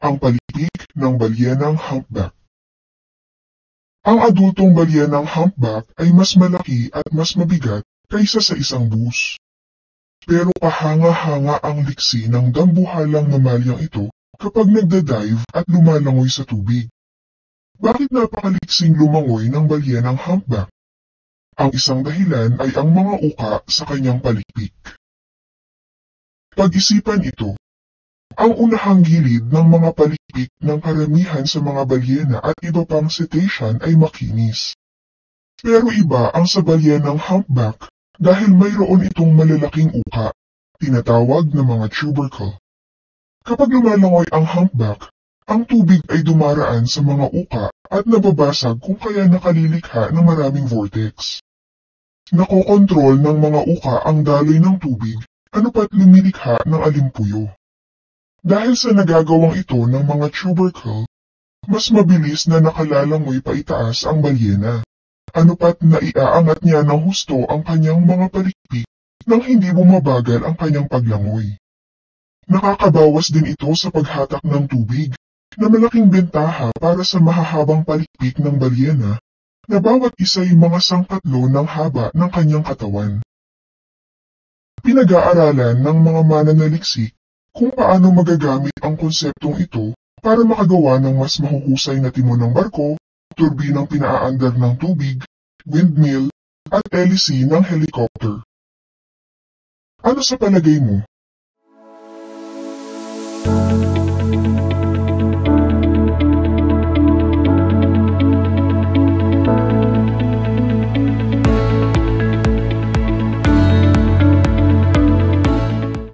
Ang palitik ng balyenang humpback. Ang adultong balyenang humpback ay mas malaki at mas mabigat kaysa sa isang bus. Pero kahanga-hanga ang liksi ng dambuhalang mamalyang ito kapag nagdadive at lumalangoy sa tubig. Bakit napakaliksing lumangoy ng balyenang humpback? Ang isang dahilan ay ang mga uka sa kanyang palikpik. Pag-isipan ito. Ang unahang gilid ng mga palikpik ng karamihan sa mga balyena at iba pang cetacean ay makinis. Pero iba ang sa balyenang humpback dahil mayroon itong malalaking uka, tinatawag na mga tubercle. Kapag lumalangoy ang humpback, ang tubig ay dumaraan sa mga uka at nababasag kung kaya nakalilikha ng maraming vortex. Nakokontrol ng mga uka ang daloy ng tubig, ano pat lumilikha ng alimpuyo. Dahil sa nagagawang ito ng mga tubercle, mas mabilis na nakalalangoy pa itaas ang balyena. Ano pat na iaangat niya ng husto ang kanyang mga palikpik nang hindi bumabagal ang kanyang paglangoy. Nakakabawas din ito sa paghatak ng tubig, na malaking bentaha para sa mahahabang palikpik ng balyena, na bawat isa ay mga sangkatlo ng haba ng kanyang katawan. Pinag-aaralan ng mga mananaliksik kung paano magagamit ang konseptong ito para makagawa ng mas mahuhusay na timon ng barko, turbinang pinaaandar ng tubig, windmill, at hélice ng helicopter. Ano sa palagay mo?